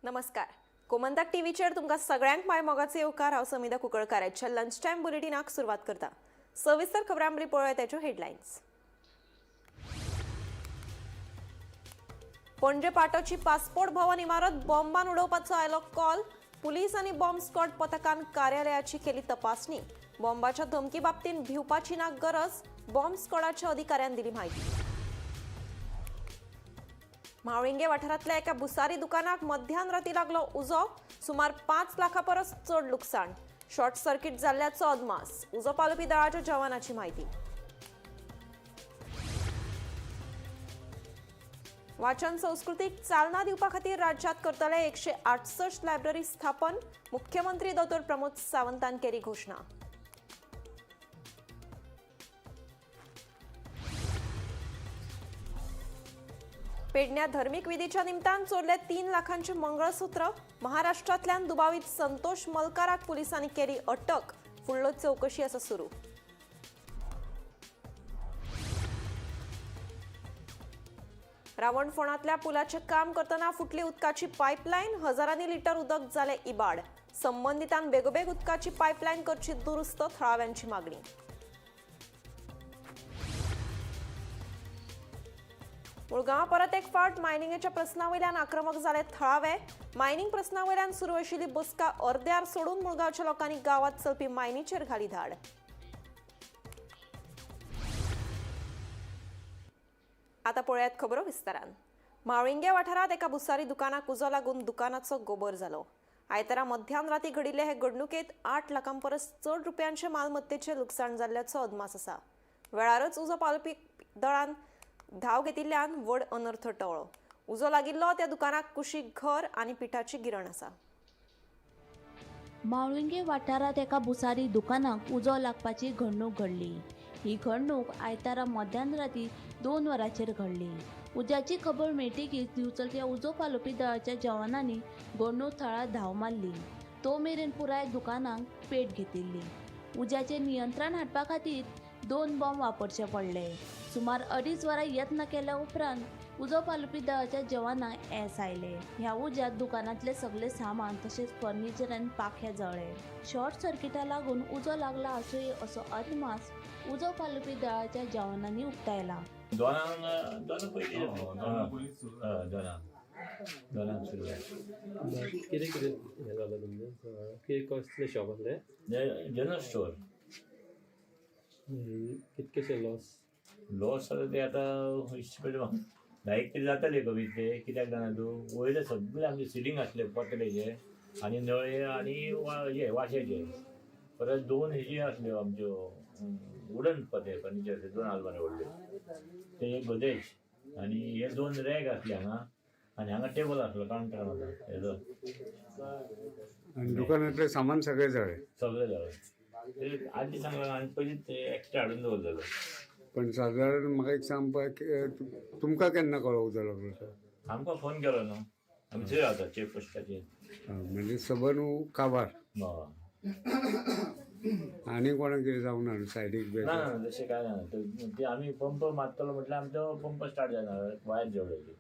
नमस्कार. गोमंतक टीव्हीचेर तुमकां सगळ्यांक माय मोगाचे येवकार. हांव समिधा कुंकळकाराच्या लंच टायम बुलेटिनाक सुरवात करता. सविस्तर खबरांबरी पळोवया त्याच्यो हेडलायन्स. पणजे पाटोची पासपोर्ट भवन इमारत बॉम्बान उडोवपाचो आयलो कॉल. पुलीस आनी बॉम्ब स्क्वॉड पथकान कार्यालयाची केली तपासणी. बॉम्बाच्या धमकी बाबतीत भिवपाची ना गरज, बॉम्ब स्क्वॉडाच्या अधिकाऱ्यान दिली माहिती. मावळिंगे वाठारांतल्या एका भुसारी दुकानाक मध्यान राती लागलो उजो. सुमार 5 लाखां परस चड लुकसाण. शॉर्ट सर्किट जाल्ल्याचो अदमास. उजो पालोवपी दळाच्या जवानाची माहिती. वाचन संस्कृतीक चालना दिवपा खातीर राज्यांत करतले 168 लायब्ररी स्थापन. मुख्यमंत्री डॉ. प्रमोद सावंतान केली घोषणा. पेडण्या धर्मीक विधीच्या निमतान चोरले 3 लाखांचे मंगळसूत्र. महाराष्ट्रांतल्यान दुबावीत संतोष मलकाराक पुलिसांनी केली अटक. फुडलो चौकशी आसा सुरू. रावणफोणातल्या पुलाचे काम करतना फुटली उदकाची पायपलायन. हजारांनी लिटर उदक जाले इबाड. संबंधितान बेगोबेग उदकाची पायपलायन करची दुरुस्त, थळाव्यांची मागणी. मुळगांव परत एक फावट मायनिंगेच्या प्रस्नावयल्यान आक्रमक जाले थळावे. मायनिंग प्रस्नावयल्यान सुरू आशिल्ली बसका अर्द्यार सोडून मुळगांवच्या लोकांनी गावात चलपी मायनीचेर घाली धाड. आता पळयात खबरो विस्तारान. मावळिंगे वाठारात एका भुसारी दुकानाक उजो लागून दुकानाचो गोबर जालो. आयतारा मध्यान राती घडिल्ले हे घडणुकेत 8 लाखां परस चड रुपयांचे मालमत्तेचे लुकसाण जाल्ल्याचो अदमास आसा. वेळारच उजो पालोवपी दळान धाव घेतिल्ल्यान व्हड अनर्थ टळ्ळो. उजो लागिल्लो त्या दुकानाक कुशीक घर आनी पिठाची गिरण आसा. मावळिंगे वाठारात एका भुसारी दुकानाक उजो लागपाची घडणूक घडली. ही घडणूक आयतारा मध्यान राती 2 वरांचेर घडली. उज्याची खबर मेळटकीच दिवचलच्या उजो पालोवपी दळाच्या जवानांनी घडणूक थळार धांव मारली. तो मेरेन पुराय दुकानाक पेट घेतिल्ली. उज्याचेर नियंत्रण हाडपा खातीर 2 बॉम्ब वापरचे पडले. सुमार 2.5 वरां यत्न केल्या उपरांत उजो पालोवपी दळाच्या जवानांक येस आयले. ह्या उज्यात दुकानांतले सगळे सामान तशेंच फर्निचर आनी पाखे जळ्ळे. शॉर्ट सर्किटा लागून उजो लागला आसूय असो अदमास उजो पालोवपी दळाच्या जवानांनी उक्तायला. शॉप आसलें जनरल स्टोर. कितकेशे लॉस आतां ते आतां लायक कितें जातालें कमीत ते कित्याक जाणा तूं वयले सगळे आमचे सिलींग आसले पत्रेचे आनी नळे आनी हे वाशेचे. परत 2 हेजी आसल्यो आमच्यो वुडन पत्रे फर्निचरचे 2 आलमारे व्हडल्यो. ते एक गोदरेज आनी हे 2 रॅक आसले हांगा आनी हांगा टेबल आसलो कावंटर म्हाका हेजो. आनी दुकानांतलें सामान सगळें जालें. ते आजी सांगला आनी पयलींच ते एक्स्ट्रा हाडून दवरलेलो. पण सादारण म्हाका एक सांगपाक तुमकां केन्ना कळोवंक जालो सर? आमकां फोन केलो न्हू. आमी थंय रावता चेक पोस्टाचेर. म्हणजे सबंद न्हू काबार आनी कोणाक कितें जावंक ना सायडीक बी? ना तशें कांय ना. ते आमी पंप मारतलो म्हटल्यार आमचो पंप स्टार्ट जायना वायर जळयली.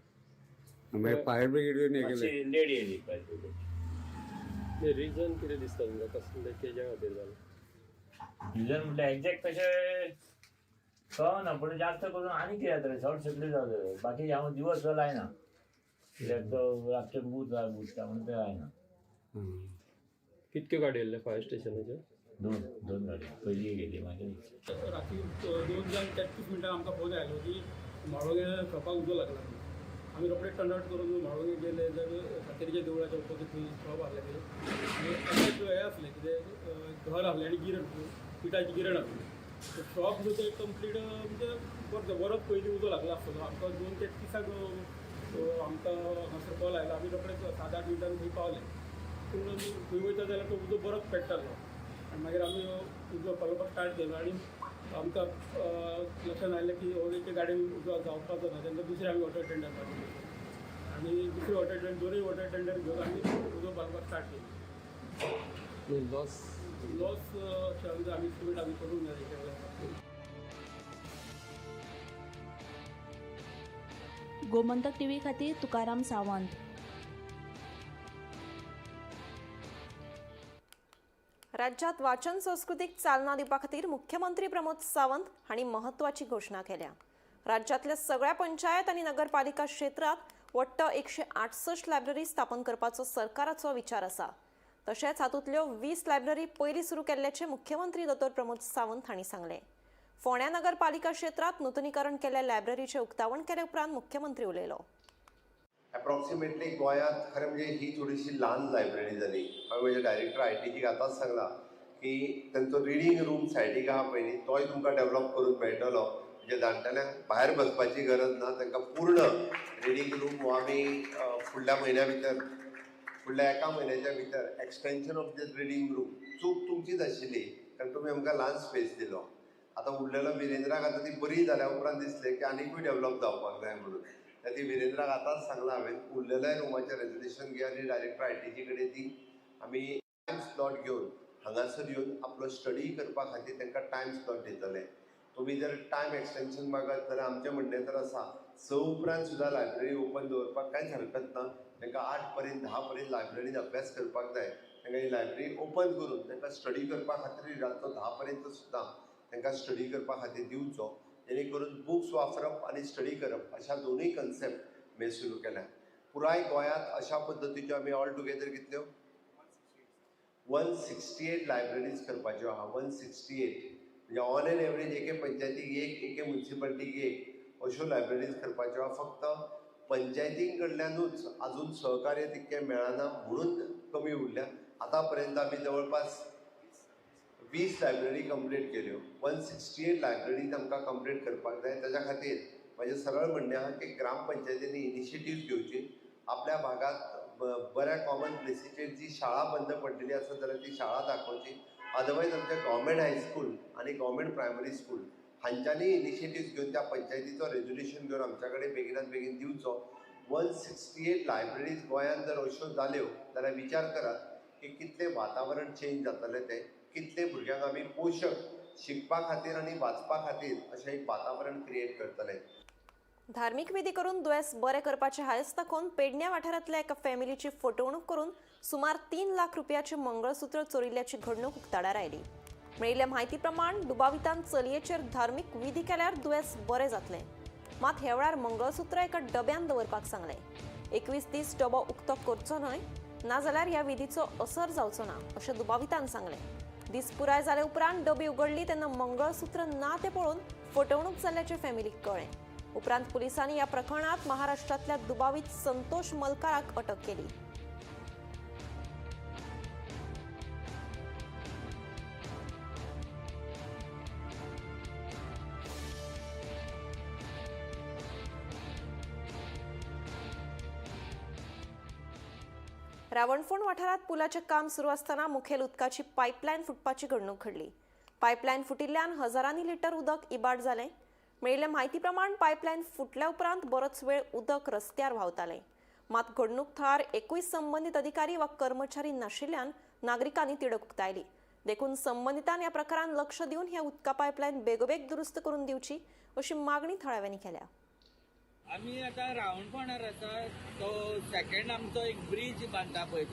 मागीर फायर ब्रिगेडीन हे केलें. लेडी येयली फायर ब्रिगेड. रिजन कितें दिसता तुमकां कसले तेज्या खातीर जालें? रिजन म्हटल्यार एक्झॅक्ट तशें कळना पूण जास्त करून आनी कितें जातलें शॉर्ट सर्किट जावं. बाकी हांव दिवस लायना कित्याक तो रातचे बुजता म्हणून ते लायना. कितक्यो गाडी येयल्ले फायर स्टेशनाचेर? दोन गाडी पयली गेली मागीर राती 2:33 आमकां फोन आयलो की माळोगे शॉपाक उजो लागला. आमी रोखडे टर्न आउट करून माळोगे गेले जाल्यार सातेरीच्या देवळाच्या ऑपोजीट थंय शॉप आसलें आनी हे आसलें कितें घर आसलें आनी गिरण पिठाची गिरण आसली. शॉप जो ते कंप्लीट म्हणजे बरोच पयलीं उजो लागला आसतलो. आमकां 2:33 आमकां हांगासर कॉल आयलो. आमी रोखडे 7-8 मिनटांनी थंय पावले. पूण थंय वयता जाल्यार तो उजो बरोच पेट्टालो आनी मागीर आमी उजो पालोवपाक स्टार्ट केलो आनी आमकां लक्षांत आयलें की एक गाडयेन उजो जावपाचो ना. तेन्ना दुसरे आमी वॉटर टेंडर पावले आनी दुसरे वॉटर टेंडर 2 वॉटर टेंडर घेवन आमी उजो पालोवपाक स्टार्ट केली. लॉस आमी एस्टिमेट आमी करूंक ना. गोमंतक टीव्ही खातीर तुकाराम सावंत. राज्यात वाचन संस्कृतीक चालना दिवपा खातीर मुख्यमंत्री प्रमोद सावंत हांणी महत्वाची घोषणा केल्या. राज्यातल्या सगळ्या पंचायत आनी नगरपालिका क्षेत्रात वट्ट 168 लायब्ररी स्थापन करपाचो सरकाराचो विचार आसा. तशेंच हातूंतल्यो 20 लायब्ररी पयलीं सुरू केल्ल्याचे मुख्यमंत्री डॉ. प्रमोद सावंत हांणी सांगलें. फोंड्या नगरपालिका क्षेत्रात नूतनीकरण केल्ल्या लायब्ररीचें उक्तावण केले उपरांत मुख्यमंत्री उलयलो. अप्रॉक्सिमेटली गोंयांत खरें म्हणजे ही थोडीशी ल्हान लायब्ररी जाली. हांवें म्हज्या डायरेक्टर ITची आतांच सांगला की तांचो रिडींग रूम सायडीक आहा पळय न्ही तोय तुमकां डेवलप करून मेळटलो. म्हणजे जाणटेल्यांक भायर बसपाची गरज ना, तांकां पूर्ण रिडींग रूम हो आमी फुडल्या म्हयन्या भितर फुडल्या एका म्हयन्याच्या भितर extension of this reading room चूक तुमचीच आशिल्ली कारण तुमी आमकां ल्हान स्पेस दिलो. आतां उरलेलो विरेंद्राक आतां ती बरी जाल्या उपरांत दिसलें की आनीकूय डेवलप जावपाक जाय म्हणून ती विरेंद्राक आतांच सांगला हांवें उरलेल्या रुमाचें रेजोल्युशन घेया आनी डायरेक्टर ITची कडेन ती आमी टायम स्लॉट घेवन हांगासर येवन आपलो स्टडी करपा खातीर तांकां टायम स्लॉट दितले. तुमी जर टायम एक्सटेंशन मागत जाल्यार आमचें म्हणणें तर आसा 6 उपरांत सुद्दां लायब्ररी ओपन दवरपाक कांयच हरकत ना. तांकां 8 पर्यंत 10 पर्यंत लायब्ररींत अभ्यास करपाक जाय. तांकां ही लायब्ररी ओपन करून तांकां स्टडी करपा खातीर रातचो 10 पर्यंत सुद्दां तांकां स्टडी करपा खातीर दिवचो. जेणे करून बुक्स वापरप आनी स्टडी करप अशा दोनूय कन्सेप्ट मे सुरू केल्या. पुराय गोंयांत अशा पद्दतीच्यो आमी ऑल टुगेदर कितल्यो 168 लायब्ररीज करपाच्यो आहा. 168 म्हणजे ऑन एन एवरेज एके पंचायतीक एक एके म्युनिसिपालिटीक एक अश्यो लायब्ररीज करपाच्यो आहा. फक्त पंचायतीं कडल्यानूच आजून सहकार्य तितकें मेळना म्हणून कमी उरल्या. आतां पर्यंत आमी जवळपास 20 लायब्ररी कंप्लीट केल्यो. 168 लायब्ररीज आमकां कंप्लीट करपाक जाय. ताच्या खातीर म्हजें सरळ म्हणणें आहा की ग्रामपंचायतींनी इनिशिएटीव्ह घेवची. आपल्या भागात बऱ्या कॉमन प्लेसीचेर जी शाळा बंद पडलेली आसा जाल्यार ती शाळा दाखोवची. अदरवायज आमचे गव्हर्मेंट हायस्कूल आनी गव्हर्मेंट प्रायमरी स्कूल हांच्यांनी इनिशिएटीव्ह घेवन त्या पंचायतीचो रेजोल्युशन घेवन आमच्या कडेन बेगिनात बेगीन दिवचो. 168 लायब्ररीज गोंयांत जर अश्यो जाल्यो जाल्यार विचार करात की कितलें वातावरण चेंज जातलें तें, कितले भुरग्यांक आमी पोशक शिकपा खातीर आनी वाचपा खातीर अशें एक वातावरण क्रिएट करतले. धार्मीक विधी करून दुयेंस बरें करपाचे हायस दाखोवन पेडण्या वाठारांतल्या एका फॅमिलीची फटवणूक करून सुमार 3 लाख रुपयाचें मंगळसूत्र चोरिल्ल्याची घडणूक उक्ताडार आयली. मेळिल्ल्या म्हायती प्रमाण दुबावितान चलयेचेर धार्मीक विधी केल्यार दुयेंस बरें जातलें. मात हे वेळार मंगळसूत्र एका डब्यान दवरपाक सांगलें. 21 दीस डबो उक्तो करचो न्हय नाजाल्यार ह्या विधीचो असर जावचो ना अशें दुबावितान सांगलें. दीस पुराय जाले उपरांत डबी उगडली तेन्ना मंगळसूत्र ना तें पळोवन फटवणूक जाल्ल्याचें फॅमिलीक कळ्ळें. उपरांत पुलिसांनी ह्या प्रकरणात महाराष्ट्रांतल्या दुबावित संतोष मलकाराक अटक केली. रावणफोंड वाठारात पुलाचें काम सुरू आसतना मुखेल उदकाची पायपलायन फुटपाची घडणूक घडली. पायपलायन फुटिल्ल्यान हजारांनी लिटर उदक इबाड जालें. मेळिल्ल्या म्हायती प्रमाण पायपलायन फुटल्या उपरांत बरोच वेळ उदक रस्त्यार व्हांवतालें. मात घडणूक थळार एकूय संबंदीत अधिकारी वा कर्मचारी नाशिल्ल्यान नागरिकांनी तिडक उक्तायली. देखून संबंदितान ह्या प्रकारान लक्ष दिवन ह्या उदका पायपलायन बेगोबेग दुरुस्त करून दिवची अशी मागणी थळाव्यांनी केल्या. आमी आतां रावणफोंडार आसा तो सेकंड आमचो एक ब्रीज बांदता पळय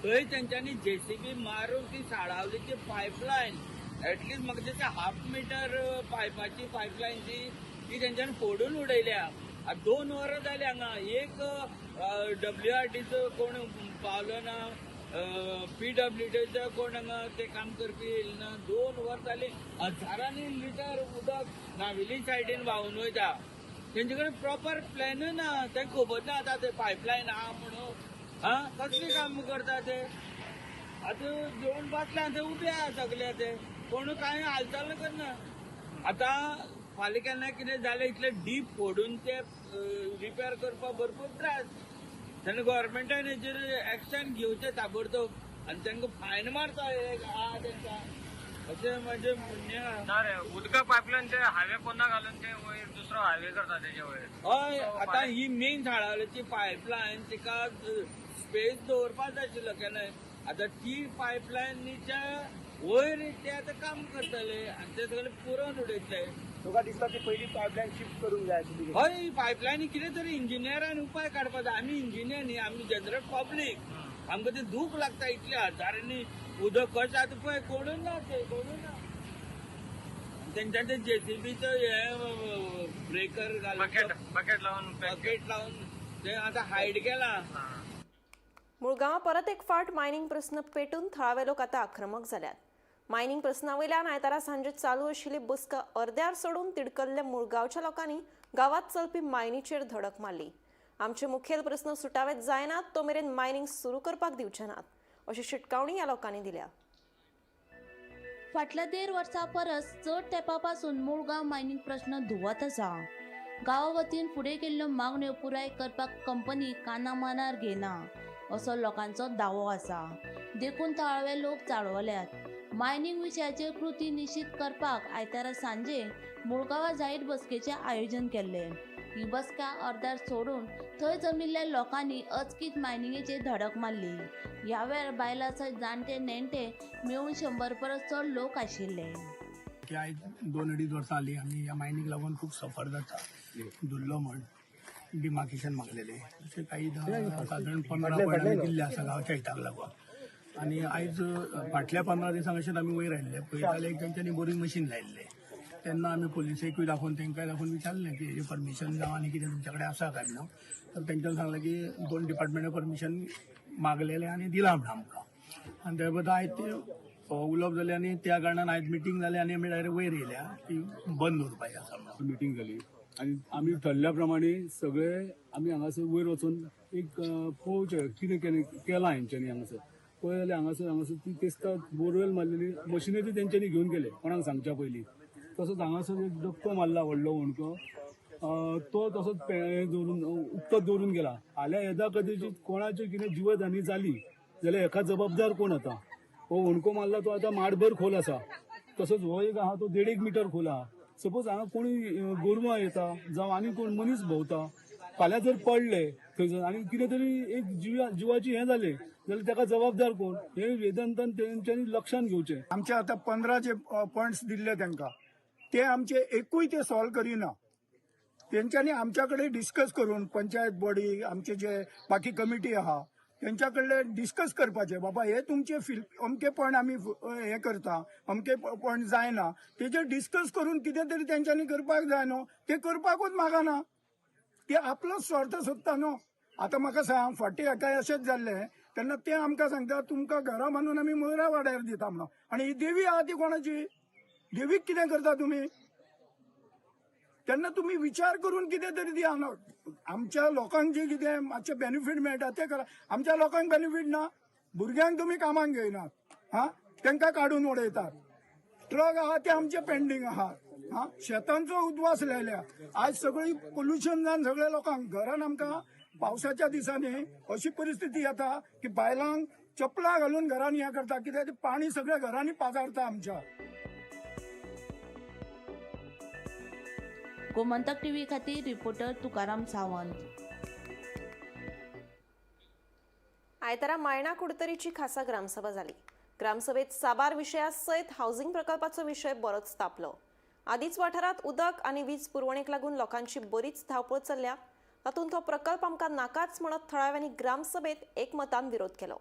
थंय तेंच्यांनी JCB मारून ती साळावलीची पायपलायन एटलीस्ट म्हाका दिसता 1/2 मिटर पायपाची पायपलायन ती तेंच्यांनी फोडून उडयल्या. 2 वरां जालीं हांगा एक WRTचो कोण पावलो ना, PWDचो कोण हांगा ते काम करपी येयले ना. 2 वरां जालीं हजारांनी लिटर उदक नावेली सायडीन व्हांवून वयता. तेंचे कडेन प्रॉपर प्लॅनूय ना. तेंका खबर ना आतां ते पायपलायन आहा म्हणून कसली काम करता ते. आतां घेवन बसल्या थंय उबे आहा सगळे ते कोण कांय हालचाल करना. आतां फाल्यां केन्ना कितें जालें इतले डीप फोडून ते रिपेर करपाक भरपूर त्रास. तेन्ना गव्हर्मेंटान हेचेर एक्शन घेवचें ताबडतोब आनी तांकां फायन मारता आहा तेंकां अशें म्हजें म्हणणें आहा. ना रे उदका पायपलायन ते हायवे पोन्ना घालून ते वयर दुसरो हायवे करता तेजे वयर. हय आतां ही मेन साळावलीची पायपलायन तिका स्पेस दवरपाक जाय आशिल्लो केन्नाय. आतां ती पायपलायनीच्या वयर ते आतां काम करतले आनी ते सगळे पुरोवन उडयतले. तुका दिसता ती पयली पायपलायन शिफ्ट करूंक जाय आशिल्ली. हय पायपलायनी कितें तरी इंजिनियरान उपाय काडपाक जाय. आमी इंजिनियर न्ही, आमी जनरल पब्लीक. आमकां ते दूख लागता इतल्या हजारांनी उदक कशें आतां पळय कोणूच ना ते कोणूच ना तेंच्या ते जेसीबीचो हे ब्रेकर बकेट लावून बकेट लावून ते आतां हायड केला. मुळगांवां परत एक फावट मायनिंग प्रस्न पेटून थळावे लोक आतां आक्रमक जाल्यात. मायनिंग प्रस्नावयल्यान आयतारा सांजे चालू आशिल्ली बसका अर्द्यार सोडून तिडकल्ल्या मुळगांवच्या लोकांनी गांवांत चलपी मायनीचेर धडक मारली. आमचे मुखेल प्रस्न सुटावेत जायनात तो मेरेन मायनिंग सुरू करपाक दिवचे नात अशी शिटकावणी ह्या लोकांनी दिल्या. फाटल्या 1.5 वर्सां परस चड तेंपा पासून मुळगांव मायनिंग प्रश्न धुवत आसा. गांवा वतीन फुडें केल्ल्यो मागण्यो पुराय करपाक कंपनी काना मनार घेना असो लोकांचो दावो आसा. देखून थळावे लोक चाळवल्यात. मायनिंग विशयाचेर कृती निश्चित करपाक आयतारा सांजे मुळगांवां जाहीर बसकेचें आयोजन केल्लें. ही बसका अर्द्यार सोडून थंय जमिल्ल्या लोकांनी अचकीत मायनिंगेचेर धडक मारली. ह्या वेळार बायलां सयत जाणटे नेणटे मेळून 100 परस चड लोक आशिल्ले. की आयज 2-2.5 वर्सां जालीं आमी ह्या मायनीक लागून खूब सफर जाता. दुल्लो म्हण डिमार्केशन मागलेलें अशें काही सादारण 15 पॉयंट आमी दिल्ले आसा गांवच्या हिताक लागून. आनी आयज फाटल्या 15 दिसांक अशेंच आमी वयर आयिल्ले पळयताले एक तेंच्यांनी बोरींग मशीन लायिल्लें. तेन्ना आमी पुलिसेकूय दाखोवन तेंकाय दाखोवन विचारलें की हेजें परमिशन जावं आनी कितें तुमचे कडेन आसा काय म्हणून. तर तेंच्यांनी सांगलें की 2 डिपार्टमेंटान परमिशन मागलेलें आनी दिलां म्हणून आमकां. आनी त्या बद्दल आयज ते उलोवप जालें आनी त्या कारणान आयज मिटींग जाली आनी आमी डायरेक्ट वयर येयल्या की बंद दवरपाचें आसा म्हणून. मिटींग जाली आनी आमी ठरल्या प्रमाणे सगळे आमी हांगासर वयर वचून एक पळोवचें कितें केलां हेंच्यांनी हांगासर. पळय जाल्यार हांगासर ती तेस्ता बोरवेल मारलेली मशिनरी तेंच्यांनी घेवन गेले कोणाक सांगच्या पयलीं. तसोच हांगासर एक डक्को मारला व्हडलो होणको तो तसोच दवरून उक्तत दवरून गेला. फाल्यां येदा कदाचित कोणाची कितें जिवधनी जाली जाल्यार हेका जबाबदार कोण आतां. हो होणको मारला तो आतां माडभर खोल आसा. तसोच हो एक आहा तो 1.5 मिटर खोल आहा. सपोज हांगा कोणी गोरवां येता जावं आनी कोण मनीस भोंवता फाल्यां जर पडले थंयसर आनी कितें तरी एक जिवाची हें जालें जाल्यार ताका जबाबदार कोण हे वेदांतान तेंच्यांनी लक्षांत घेवचें. आमचे आतां 15 जे पॉयंट्स दिल्ले तांकां ते आमचे एकूय ते सॉल्व करिना. तेंच्यांनी आमच्या कडेन डिस्कस करून पंचायत बॉडी आमचे जे बाकी कमिटी आहा तेंच्या कडले डिस्कस करपाचे बाबा हे तुमचे अमके पॉयंट आमी हे करता अमके पॉयंट जायना तेजेर डिस्कस करून कितें तरी तेंच्यांनी करपाक जाय न्हू. ते करपाकूच मागना. ते आपलो स्वार्थ सोदता न्हू. आतां म्हाका सांग फाटीं हेका अशेंच जाल्लें तेन्ना ते आमकां सांगता तुमकां घरां बांदून आमी मोयरा वाड्यार दिता म्हणून. आनी ही देवी आहा ती कोणाची. देवीक कितें करता तुमी. तेन्ना तुमी विचार करून कितें तरी दिया. आमच्या लोकांक जे कितें मातशें बेनिफीट मेळटा ते करा. आमच्या लोकांक बेनिफीट ना. भुरग्यांक तुमी कामाक घेयनात. तांकां काडून उडयतात. ट्रक आहा ते आमचे पेंडींग आहा. शेतांचो उद्वास लायल्या. आज सगळी पोल्युशन जावन सगळ्या लोकांक घरान आमकां पावसाच्या दिसांनी अशी परिस्थिती येता की बायलांक चपलां घालून घरान हें करता कित्याक पाणी सगळ्या घरांनी पाजारता आमच्या. गोमंतक टीव्ही खातीर रिपोर्टर तुकाराम सावंत. आयतारा मायणा कुडतरीची खासा ग्रामसभा जाली. ग्रामसभेत साबार विशया सयत हावसिंग प्रकल्पाचो विशय बरोच तापलो. आदींच वाठारांत उदक आनी वीज पुरवणेक लागून लोकांची बरीच धांवपळ चल्ल्या. तातूंत हो प्रकल्प आमकां नाकाच म्हणत थळाव्यांनी ग्रामसभेत एकमतान विरोध केलो.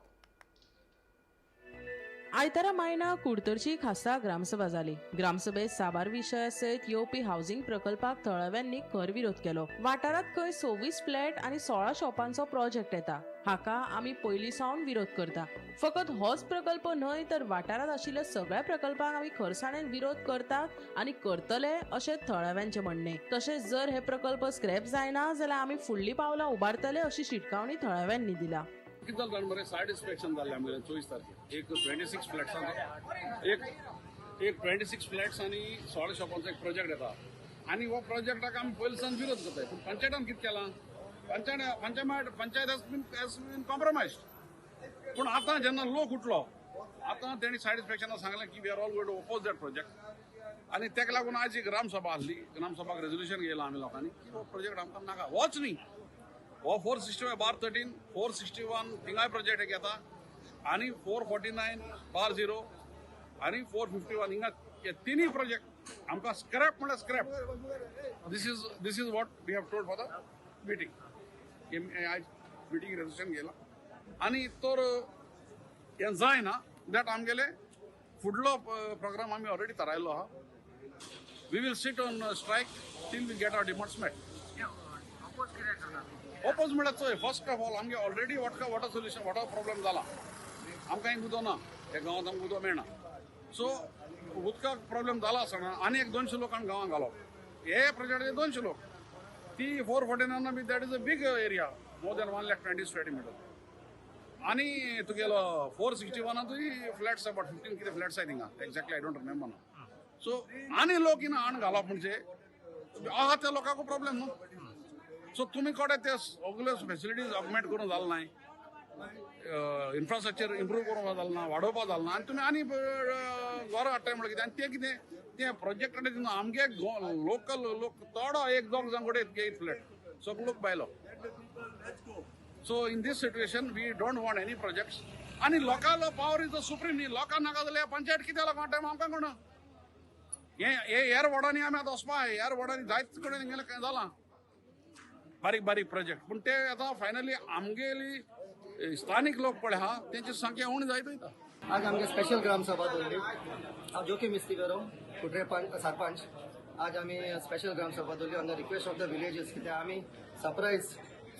आयतारा मायणा कुडतरची खासा ग्रामसभा जाली. ग्रामसभेत साबार विशया सयत येवपी हावसिंग प्रकल्पाक थळाव्यांनी खर विरोध केलो. वाठारात खंय 26 फ्लॅट आनी 16 शॉपांचो प्रोजेक्ट येता. हाका आमी पयलीं सावन विरोध करता. फकत होच प्रकल्प न्हय तर वाठारात आशिल्ल्या सगळ्या प्रकल्पांक आमी खरसाणेन विरोध करतात आनी करतले अशें थळाव्यांचें म्हणणें. तशेंच जर हे प्रकल्प स्क्रॅप जायना जाल्यार आमी फुडलीं पावलां उबारतले अशी शिटकावणी थळाव्यांनी दिला. कितें जालें मरे सायड इन्स्पेक्शन जाल्लें आमगेलें 24 तारखेर. एक 26 फ्लॅट्सांचो एक 26 फ्लॅट्स आनी 16 शॉपांचो एक प्रोजेक्ट येता. आनी हो प्रोजेक्टाक आमी पयलींसान विरोध करताय. पूण पंचायतान कितें केलां पंचायत हॅज बीन कॉम्प्रोमायज्ड. पूण आतां जेन्ना लोक उठलो आतां तेणी सायड इन्स्पेक्शनाक सांगलें की we are all going to oppose that project. आनी तेका लागून आज ही ग्रामसभा आसली. ग्रामसभाक रेजोल्युशन घेयलां आमी लोकांनी की हो प्रोजेक्ट आमकां नाका. होच न्ही हो 465/13 461 थिंगाय प्रोजेक्ट एक येता आनी 449/0 आनी 451 हिंगा हे तिनूय प्रोजेक्ट आमकां स्क्रॅप म्हळ्यार scrap. This is what we have told for the meeting. आज मिटींग रेजोल्युशन घेयलां आनी तर हें जायना दॅट आमगेले फुडलो प्रोग्राम आमी ऑलरेडी थारायल्लो आहा. We will sit on strike till we get our demands met. Oppose म्हळ्यार चोय फर्स्ट ऑफ ऑल आमगे already water solution water problem जाला. आमकां एक उदो ना, ह्या गांवांत आमकां उदो मेळना. सो उदकाक प्रॉब्लेम जाला आसतना आनी एक 200 लोकांक गांवांत घालप. हे प्रोजेक्टाचे 200 लोक. ती 449 B that is a big area, more than 120 square metre. आनी तुगेलो 461 फ्लॅट्स अबाउट 15 कितें flats I think exactly I don't remember ना. सो आनी लोक इन आण घालप म्हणजे आहा त्या लोकांक प्रॉब्लेम न्हू. सो तुमी कोडे ते सगल्यो फॅसिलिटीज ऑगमेंट करून जाल नाय, इन्फ्रास्ट्रक्चर इम्प्रूव करूंक जाल ना, वाडोवपा जाल ना, आनी तुमी आनी घरां हाडटाय म्हळ्यार कितें. आनी तें कितें तें प्रोजेक्ट आमगे लोकल लोक थोडो एक दोग जाण कोडे 8 फ्लॅट सगळो लोक बायलो. So in this situation we don't want any projects. आनी लोकांलो पावर इज द सुप्रीम न्ही. लोकांक नाका जाल्यार पंचायत कितें लोकांक टायम आमकां कोण हे हेर वॉर्डांनी आमी आतां वचपा हेर वॉर्डांनी जायत कडेन तेंगेलें जालां बारीक बारीक प्रोजेक्ट. पूण ते आतां फायनली आमगेली स्थानीक लोक पळय आहा तेंची संख्या उणी जायत वयता. आज आमगे स्पेशल ग्राम सभा दवरली. हांव जोखीम इस्तिगरो कुट्रे सरपंच. आज आमी स्पेशल ग्राम सभा दवरली on the request of the villages. कित्याक आमी सरप्रायज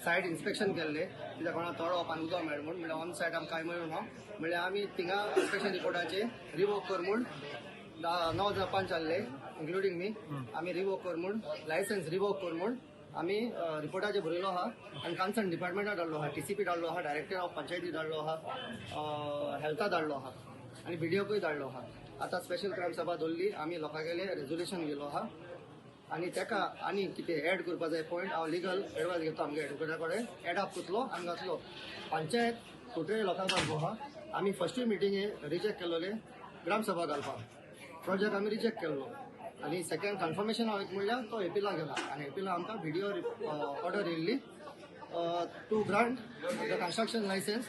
सायट इन्स्पेक्शन केल्ले कित्याक कोणा तोडो पान उदो मेळ म्हूण. म्हणल्यार ऑन सायट आमकां कांय मेळूं ना. म्हणल्यार आमी थिंगा इन्स्पेक्शन रिपोर्टाचेर रिवोक कर म्हूण 9 सरपंच आहले इन्क्लुडींग मी. आमी रिवोक कर म्हूण लायसन्स रिवोक कर म्हूण आमी रिपोर्टाचेर बरयलो आहा. आनी कन्सर्न डिपार्टमेंटाक धाडलो आहा, TCP धाडलो आहा, डायरेक्टर ऑफ पंचायती धाडलो आहा, हेल्था धाडलो आहा आनी BDOकूय धाडलो आहा. आतां स्पेशल ग्राम सभा दवरली. आमी लोकांगेले रेजोल्युशन गेलो आहा आनी तेका आनी कितें एड करपा जाय पॉयंट हांव लिगल एडवायस घेता आमगे एडवोकेटा कडेन. एड अप करतलो आनी घातलो. पंचायत कुट्रे लोकांक घालपो आहा. आमी फर्स्टूय मिटिंगेर रिजेक्ट केल्लोले ग्राम सभा घालपाक. प्रोजेक्ट आमी रिजेक्ट केल्लो. आनी सेकंड कन्फर्मेशन हांव एक म्हणल्यार तो एपिला गेला आनी एपिला आमकां VDO ऑर्डर येयल्ली to grant the construction licence.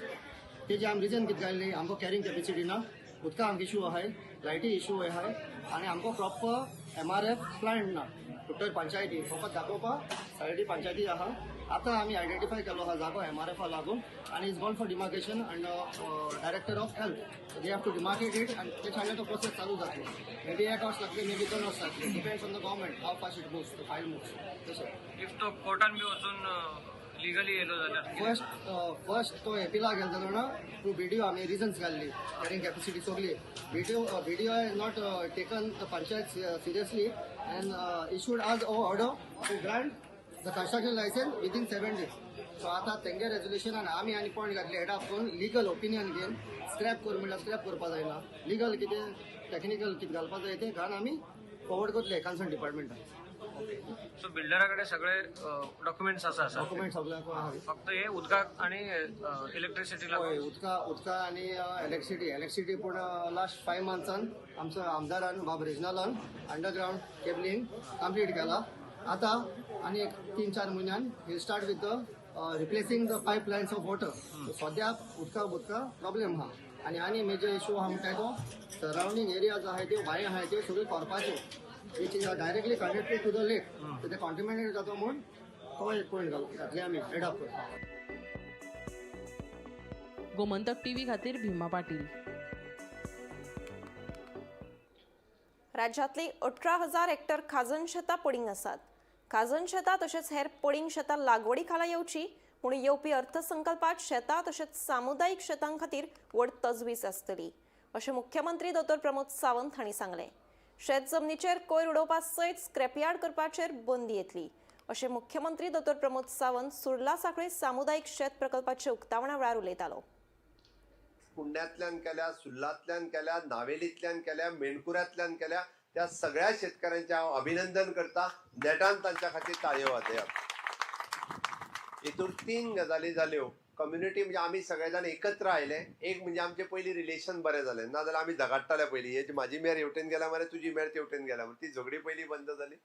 तेजी आमी रिजन कितें घायल्ली आमकां कॅरींग कॅपेसिटी ना, उदका आमकां इशू आहाय, लायटी इशू आहाय आनी आमकां प्रॉपर MRF प्लांट ना. टोटल पंचायती फकत दाखोवपाक सायडी पंचायती आहा. आतां आमी आयडेंटिफाय केलो आहा जागो MRF लागून आनी is gone for demarcation and director of health they have to demarcate it आनी ते सांगले तो प्रोसेस चालू जातलो. मेबी 8 hours लागतले, मेबी 2 hours लागतले. Depends on the government how fast it moves, the file moves. तशें इफ तो कोर्टान बी वचून लिगली येयलो जाल्यार फर्स्ट तो एपिला गेलो जाल्यार टू BDO आमी रिजन्स घाल्ली कॅरींग कॅपेसिटी सगली. BDO has not taken the panchayat seriously and issued आज order to grant the construction licence within 7 days. So आतां तेंगे रेजोल्युशनान आमी आनी पॉयंट घातले एड अप करून लिगल ओपिनियन घेवन स्क्रॅप कर म्हणल्यार स्क्रॅप करपा जायना. लिगल कितें टॅक्निकल कितें घालपा जाय तें घालून आमी फॉरवर्ड करतले कन्सर्न डिपार्टमेंटाक. सो बिल्डराकडे सगळे डॉक्युमेंट्स आसा डॉक्युमेंट सगळ्यांक आहा. फक्त हे उदकाक आणि इलेक्ट्रिसिटीला हय उदका आनी इलेक्ट्रिसिटी पूण लास्ट 5 monthsan आमचो आमदारान बाब रिजनलान अंडरग्राउंड केबलिंग कंप्लीट केला. आतां आनी एक 3-4 म्हयन्यान ही start with the replacing the pipelines of water. सद्याक उदका प्रॉब्लेम आहा आनी मेजर इशू आहा म्हणटा तो सरावंडींग एरियाज आहाय त्यो बांय आहाय त्यो सगळ्यो करपाच्यो which is directly connected to the lake. So they contaminated जातो म्हणून तो एक पॉयंट घातले आमी एड अप करता. गोमंतक TV खातीर भीमा पाटील. राज्यांतली 18,000 हेक्टर खाजन शेतां पडींग आसात. खाजन शेतां तशेंच हेर पडींग शेतां लागवडी खाला येवची म्हूण येवपी अर्थसंकल्पात शेतां तशेंच सामुदायिक शेतां खातीर व्हड तजवीज आसतली अशें मुख्यमंत्री डॉ. प्रमोद सावंत हांणी सांगलें. शेत जमनीचेर कोयर उडोवपा सयत स्क्रॅपयार्ड करपाचेर बंदी येतली अशें मुख्यमंत्री डॉ. प्रमोद सावंत सुर्ला सांखळी सामुदायिक शेत प्रकल्पाच्या उक्तावणा वेळार उलयतालो. पुण्यातल्यान केल्या, सुर्लातल्यान केल्या, नावेलीतल्यान केल्या, मेणकुऱ्यातल्यान केल्या, त्या सगळ्या शेतकऱ्यांचे हांव अभिनंदन करता. नेटान तांच्या खातीर ताळयो वाजयात. हितून 3 गजाली जाल्यो. कम्युनिटी म्हणजे आमी सगळे जाण एकत्र आयले. एक म्हणजे आमचे पयलीं रिलेशन बरें जालें, नाजाल्यार आमी झगडटाले पयलीं. हेची म्हाजी मेर हेवटेन गेल्या मरे तुजी मेर तेवटेन गेल्या मरे, ती झगडी पयलीं बंद जाली.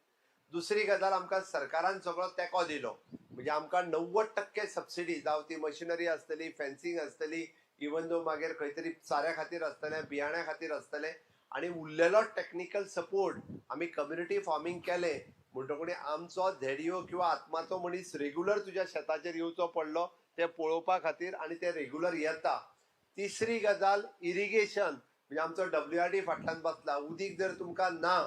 दुसरी गजाल आमकां सरकारान सगळो तेंको दिलो. म्हणजे आमकां 90% सबसिडी जावं ती मशिनरी आसतली, फेन्सिंग आसतली, इवन दो मागीर खंय तरी चाऱ्या खातीर आसतलें, बियाण्या खातीर आसतलें आनी उरलेलो टॅक्निकल सपोर्ट आमी कम्युनिटी फार्मिंग केलें. म्हणटकूच आमचो धेडयो किंवा आत्माचो मनीस रेग्युलर तुज्या शेताचेर येवचो पडलो ते पळोवपा खातीर आनी ते रेग्युलर येता. तिसरी गजाल इरिगेशन, म्हणजे आमचो WRD फाटल्यान बसला. उदीक जर तुमकां ना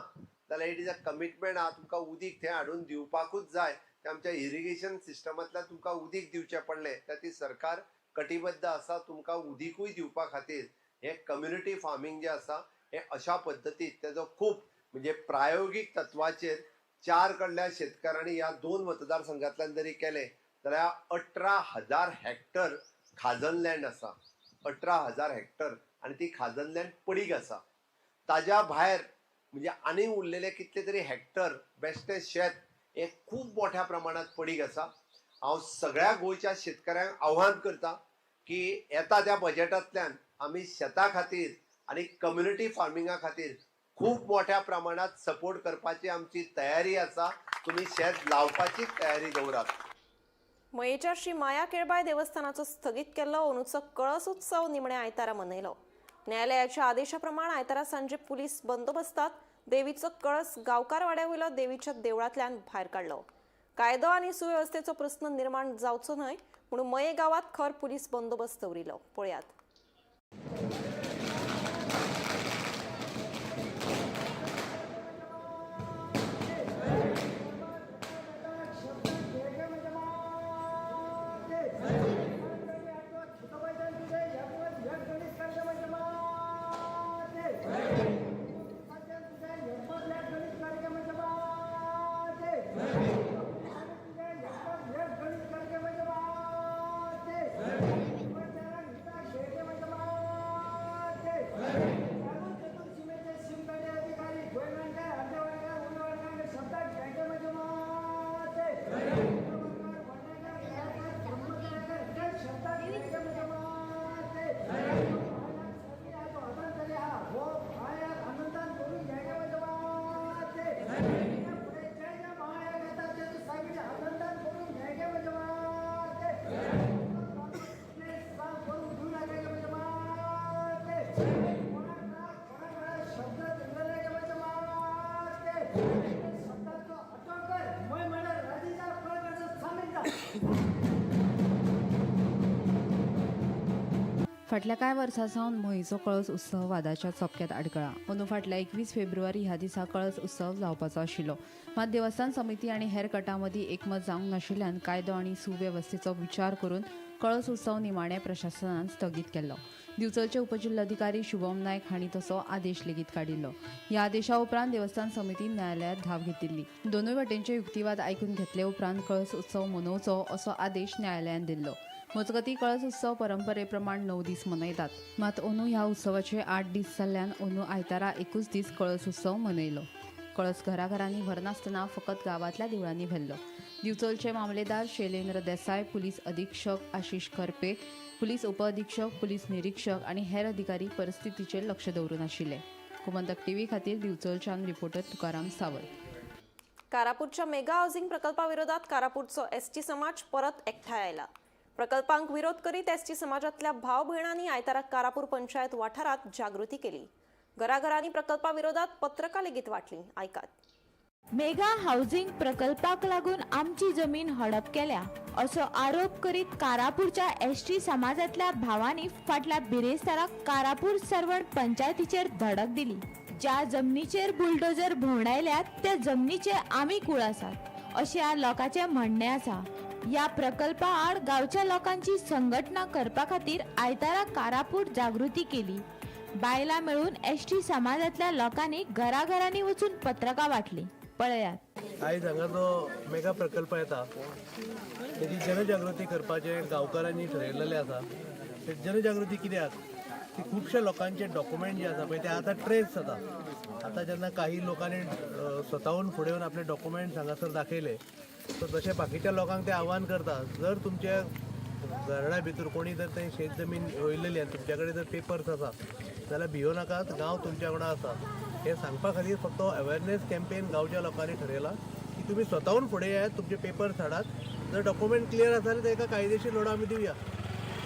जाल्यार इट इज अ कमिटमेंट आहा, तुमकां उदीक थंय हाडून दिवपाकूच जाय. ते आमच्या इरिगेशन सिस्टमांतल्यान तुमकां उदीक दिवचें पडलें, त्या ती सरकार कटिबद्ध आसा तुमकां उदीकूय दिवपा खातीर. हे कम्युनिटी फार्मिंग जे आसा हे अशा पद्दतीन तेजो खूब म्हणजे प्रायोगीक तत्वाचेर 4 कडल्या शेतकारांनी ह्या 2 मतदारसंघांतल्यान जरी केले जाल्यार 18,000 हेक्टर खाजन लँड आसा. 18,000 हेक्टर आनी ती खाजन लँड पडीक आसा. ताज्या भायर म्हणजे आनी उरलेले कितले तरी हेक्टर बेश्टें शेत हे खूब मोठ्या प्रमाणात पडीक आसा. हांव सगळ्या गोंयच्या शेतकऱ्यांक आव्हान करता की येता त्या बजेटांतल्यान आमी शेता खातीर आनी कम्युनिटी फार्मिंगा खातीर खूब मोठ्या प्रमाणात सपोर्ट करपाची आमची तयारी आसा. तुम्ही शेत लावपाची तयारी दवरात. मयेच्या श्री माया केळबाय देवस्थानाचो स्थगीत केल्लो अंदूचो कळस उत्सव निमण्या आयतारा मनयलो. न्यायालयाच्या आदेशाप्रमाण आयतारा सांजे पुलीस बंदोबस्तात देवीचो कळस गांवकार वाड्यावयलो देवीच्या देवळांतल्यान भायर काडलो. कायदो आनी सुवेवस्थेचो प्रस्न निर्माण जावचो न्हय म्हणून मये गांवांत खर पुलीस बंदोबस्त दवरिलो. पळयात. फाटल्या कांय वर्सां सावन मोहीचो कळस उत्सव वादाच्या चपक्यात आडकळा. अंदू फाटल्या 21 फेब्रुवारी ह्या दिसा कळस उत्सव जावपाचो आशिल्लो. मात देवस्थान समिती आनी हेर गटां मदीं एकमत जावंक नाशिल्ल्यान कायदो आनी सुवेवस्थेचो विचार करून कळस उत्सव निमाणे प्रशासनान स्थगीत केल्लो. दिवचलचे उपजिल्हाधिकारी शुभम नायक हांणी तसो आदेश लेगीत काडिल्लो. ह्या आदेशा उपरांत देवस्थान समितीन न्यायालयांत धाव घेतिल्ली. दोनूय वटेनचे युक्तिवाद आयकून घेतले उपरांत कळस उत्सव मनोवचो असो आदेश न्यायालयान दिल्लो. मजगतीं कळस उत्सव परंपरे प्रमाण 9 दीस मनयतात. मात अंदू ह्या उत्सवाचे 8 दीस जाल्ल्यान अंदू आयतारा 21 दीस कळस उत्सव मनयलो. कळस घराघरांनी व्हरनासतना फकत गांवांतल्या देवळांनी व्हेल्लो. दिवचलचे मामलेदार शैलेंद्र देसाय, पुलीस अधीक्षक आशिश करपे, पुलीस उपअधीक्षक, पुलीस निरीक्षक आनी हेर अधिकारी परिस्थितीचेर लक्ष दवरून आशिल्ले. गोमंतक टीव्ही खातीर दिवचलच्यान रिपोर्टर तुकाराम सावंत. कारापूरच्या मेगा हाऊसिंग प्रकल्पाविरोधात कारापूरचो एसटी समाज परत एकठांय आयला. प्रकल्पांक विरोध करीत एसटी समाजातल्या भाव भयणांनी आयतारा कारापूर पंचायत वाठारात जागृती केली. घराघरांनी प्रकल्पाविरोधात पत्रकां लेगीत वाटली. आयकात. मेगा हाऊसिंग प्रकल्पाक लागून आमची जमीन हडप केल्या असो आरोप करीत कारापूरच्या एसटी समाजातल्या भावांनी फाटल्या बिरेस्ताराक कारापूर सरवण पंचायतीचेर धडक दिली. ज्या जमनीचेर बुलडोजर भोंवडायल्यात त्या जमनीचे आमी कूळ आसात अशें ह्या लोकांचे म्हणणे आसा. या प्रकल्पा आड गांवच्या लोकांची संघटना करपा खातीर आयतारा कारापूर जागृती केली. बायलां मेळून एसटी समाजातल्या लोकांनी घराघरांनी वचून पत्रकां वाटली. पळयात. आयज हांगा जो मेगा प्रकल्प येता तेजी जनजागृती करपाचें गांवकारांनी ठरयलेलें आसा. जनजागृती कित्याक की खुबशे लोकांचे डॉक्युमेंट जे आसा पळय ते आतां ट्रेस जाता. आतां जेन्ना काही लोकांनी स्वताहून फुडें येवन आपले डॉक्युमेंट्स हांगासर दाखयले सो तशें बाकीच्या लोकांक ते आव्हान करता. जर तुमच्या घराण्या भितर कोणी जर थंय शेत जमीन वयलेली आनी तुमच्या कडेन जर पेपर्स आसा जाल्यार भियो नाकात, गांव तुमच्या वांगडा आसा. हे सांगपा खातीर फक्त अवेरनेस कॅम्पेन गांवच्या लोकांनी ठरयला की तुमी स्वताहून फुडें येयात, तुमचे पेपर्स हाडात. जर डॉक्युमेंट क्लियर आसा जाल्यार ताका कायदेशीर लढो आमी दिवया.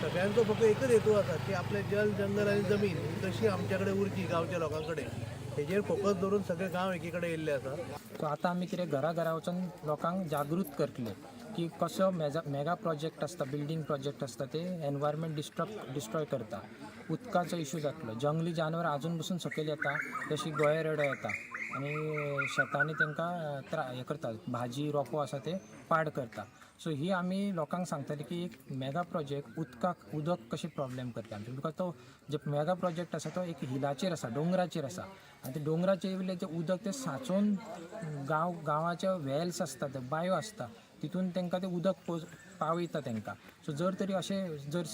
सगळ्यांचो फक्त एकच हेतू आसा की आपले जल, जंगल आनी जमीन कशी आमच्या कडेन उरची गांवच्या लोकां कडेन हेजेर फोकस दवरून सगळे गांव एकी कडेन येयल्ले आसा. सो आतां आमी कितें घरा वचून लोकांक जागृत करतले की कसो मेगा प्रोजेक्ट आसता, बिल्डींग प्रोजेक्ट आसता ते एनवायरमेंट डिस्ट्रॉय करता. उदकाचो इशू जातलो, जंगली जानवरां आजून पसून सकयल येता, जशी गळे रेडो येता आनी शेतांनी तांकां हें करता, भाजी रोपो आसा ते पाड करता. सो ही आमी लोकांक सांगतले की एक मेगा प्रोजेक्ट उदक कशें प्रॉब्लेम करता आमचे. बिकॉज तो जे मेगा प्रोजेक्ट आसा तो एक हिलाचेर आसा, डोंगराचेर आसा आनी ते डोंगराचेर येयले ते उदक ते सांचून गांवाच्या वेल्स आसता, ते बांयो आसता, तितून तांकां ते उदक पावयता तांकां. सो जर तरी अशें जर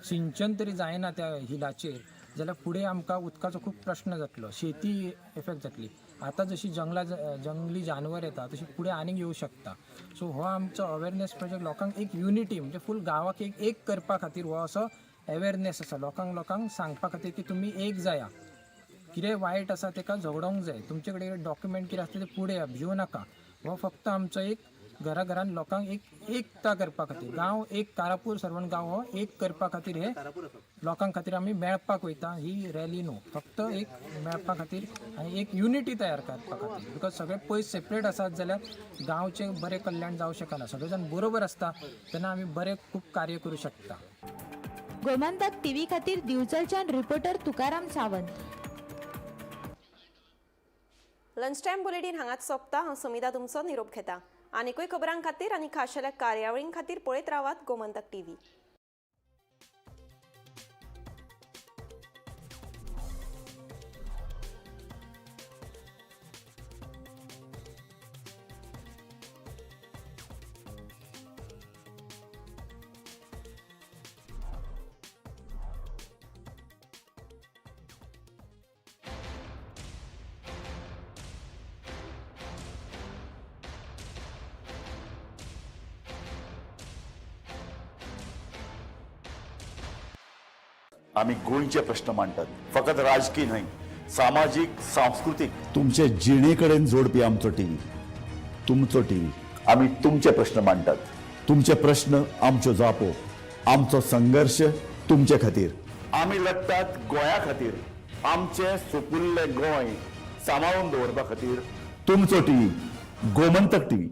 सिंचन तरी जायना त्या हिलाचेर जाल्यार फुडें आमकां उदकाचो खूब प्रश्न जातलो, शेती इफेक्ट जातली. आतां जशी जंगली जानवर येता तशी फुडें आनीक येवं शकता. सो हो आमचो अवेरनेस प्रोजेक्ट लोकांक एक युनिटी म्हणजे फूल गांवाक एक करपा खातीर हो असो अवेरनेस आसा. लोकांक सांगपा खातीर की तुमी एक जाया, कितें वायट आसा ताका झगडोंक जाय, तुमचे कडेन डॉक्युमेंट कितें आसता ते फुडें भिवू नाका. हो फक्त आमचो एक घरान लोकांक एकता करपा खातीर, गांव एक कारापूर सर्वण गांव हो एक करपा खातीर हे लोकांक खातीर आमी मेळपाक वयता. ही रॅली न्हू, फक्त एक मेळपा खातीर आनी एक युनिटी तयार करपा खातीर. बिकॉज सगळे पयस सेपरेट आसात जाल्यार गांवचें बरें कल्याण जावं शकना. सगळे जाण बरोबर आसता तेन्ना आमी बरें खूब कार्य करूं शकता. गोमंतक टीव्ही खातीर दिवचलच्यान reporter Tukaram Sawant. Lunch time bulletin हांगाच सोंपता. हांव समिता तुमचो निरोप घेता. आनीकूय खबरां खातीर आनी खाशेल्या कार्यावळीं खातीर पळयत रावात गोमंतक टीव्ही. आम्ही गोंयचे प्रश्न मांडटात, फकत राजकीय न्हय, सामाजीक सांस्कृतिक. तुमचे जिणेकडेन जोडपी आमचो टीव्ही, तुमचो टीव्ही. आम्ही तुमचे प्रश्न मांडटात, तुमचे प्रश्न आमच्यो जापो, आमचो संघर्ष तुमचे खातीर. आम्ही लढटात गोंया खातीर, आमचे सोपुल्ले गोंय सांबाळून दवरपा खातीर. तुमचो टीव्ही, गोमंतक टीव्ही.